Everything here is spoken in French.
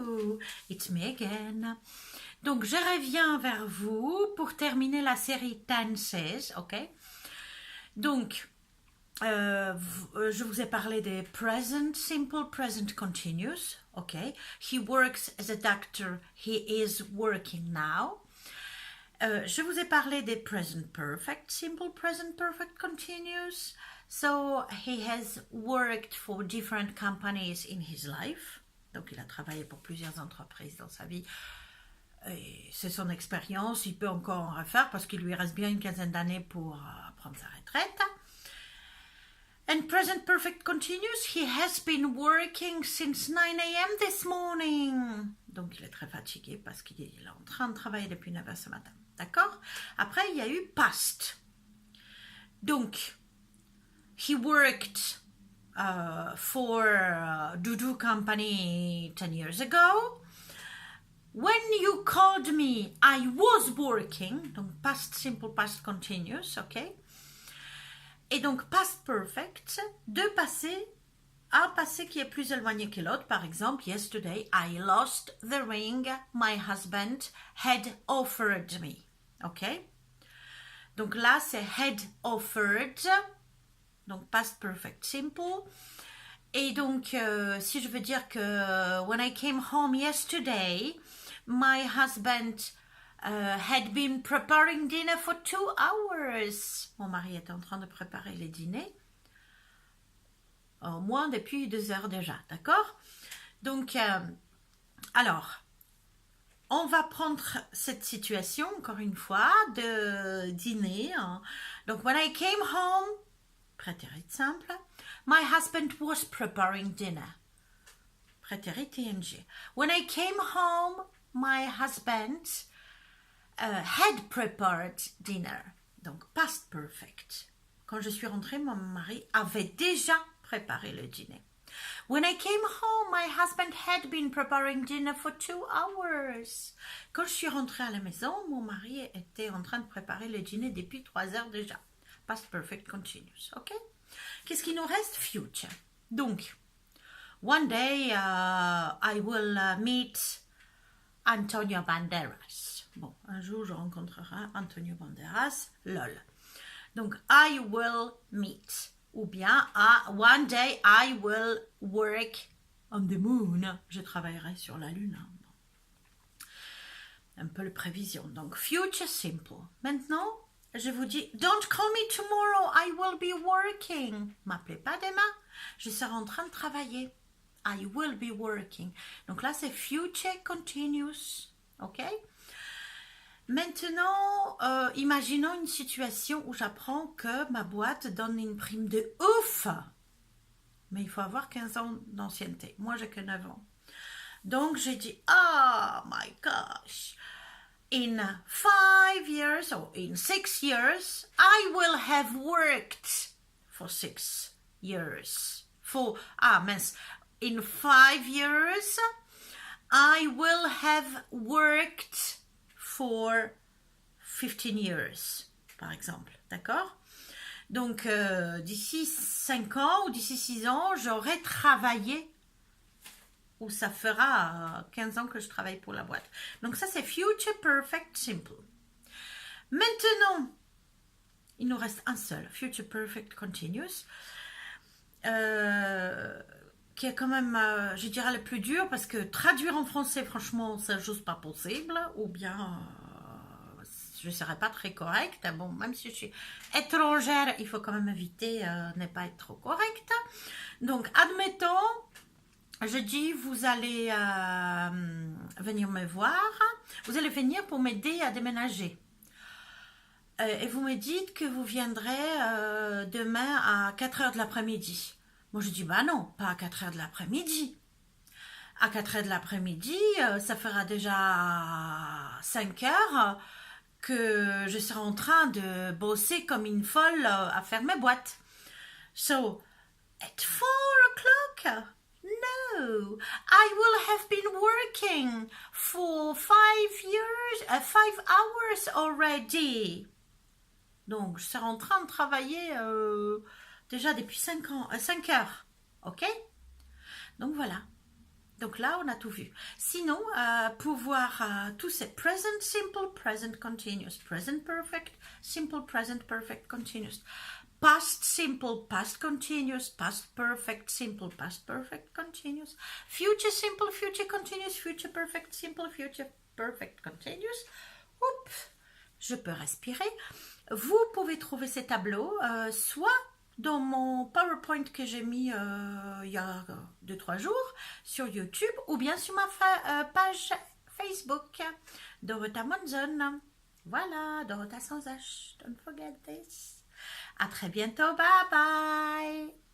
Hello, it's me again. Donc, je reviens vers vous pour terminer la série Tenses, ok? Donc, je vous ai parlé des present simple, present continuous, ok? He works as a doctor, he is working now. Je vous ai parlé des present perfect, simple, present perfect continuous. So, he has worked for different companies in his life. Donc, il a travaillé pour plusieurs entreprises dans sa vie. C'est son expérience, il peut encore en refaire parce qu'il lui reste bien une quinzaine d'années pour prendre sa retraite. And present perfect continuous, he has been working since 9 a.m. this morning. Donc, il est très fatigué parce qu'il est en train de travailler depuis 9 h ce matin. D'accord? Après, il y a eu past. Donc, he worked for Doudou Company 10 years ago. When you called me, I was working. Donc, past simple, past continuous, ok? Et donc, past perfect, deux passés, un passé qui est plus éloigné que l'autre. Par exemple, yesterday, I lost the ring my husband had offered me. Ok? Donc là, c'est had offered. Donc, past perfect simple. Et donc, si je veux dire que when I came home yesterday, my husband had been preparing dinner for 2 hours. Mon mari était en train de préparer les dîners. Au moins depuis 2 heures déjà, d'accord? Donc, alors, on va prendre cette situation, encore une fois, de dîner. Hein. Donc, when I came home, prétérit simple, my husband was preparing dinner. Prétérit ing. When I came home, my husband had prepared dinner. Donc, past perfect. Quand je suis rentrée, mon mari avait déjà préparé le dîner. When I came home, my husband had been preparing dinner for 2 hours. Quand je suis rentrée à la maison, mon mari était en train de préparer le dîner depuis 3 heures déjà. Past perfect continuous, ok? Qu'est-ce qui nous reste? Future. Donc, one day, I will meet Antonio Banderas. Bon, un jour, je rencontrerai Antonio Banderas. Lol. Donc, I will meet. Ou bien, one day, I will work on the moon. Je travaillerai sur la lune. Un peu de prévision. Donc, future simple. Maintenant, je vous dis, don't call me tomorrow, I will be working. M'appelez pas demain, je serai en train de travailler. I will be working. Donc là, c'est future continuous. OK? Maintenant, imaginons une situation où j'apprends que ma boîte donne une prime de ouf. Mais il faut avoir 15 ans d'ancienneté. Moi, j'ai que 9 ans. Donc, j'ai dit, oh my gosh. In 5 years or in 6 years, I will have worked for 6 years. In 5 years, I will have worked for 15 years, par exemple. D'accord? Donc, d'ici 5 ans ou d'ici 6 ans, j'aurai travaillé ou ça fera 15 ans que je travaille pour la boîte. Donc ça, c'est future perfect simple. Maintenant, il nous reste un seul, future perfect continuous, qui est quand même, je dirais, le plus dur, parce que traduire en français, franchement, c'est juste pas possible, ou bien je ne serais pas très correcte. Bon, même si je suis étrangère, il faut quand même éviter ne pas être trop correcte. Donc, admettons, je dis, vous allez venir me voir, vous allez venir pour m'aider à déménager. Et vous me dites que vous viendrez demain à 4 h de l'après-midi. Moi, je dis, bah non, pas à 4 h de l'après-midi. À 4 h de l'après-midi, ça fera déjà 5 heures que je serai en train de bosser comme une folle à faire mes boîtes. So, at 4 o'clock? No, I will have been working for 5 hours already. Donc, je serai en train de travailler déjà depuis 5 heures. Ok? Donc, voilà. Donc là, on a tout vu. Sinon, pour voir tous ces present simple, present continuous, present perfect, simple, present perfect continuous, past simple, past continuous, past perfect, simple, past perfect continuous, future simple, future continuous, future perfect, simple, future perfect continuous. Oups, je peux respirer. Vous pouvez trouver ces tableaux soit dans mon PowerPoint que j'ai mis il y a 2-3 jours sur YouTube ou bien sur ma page Facebook Dorota Monzon. Voilà, Dorota sans H. Don't forget this. À très bientôt. Bye bye.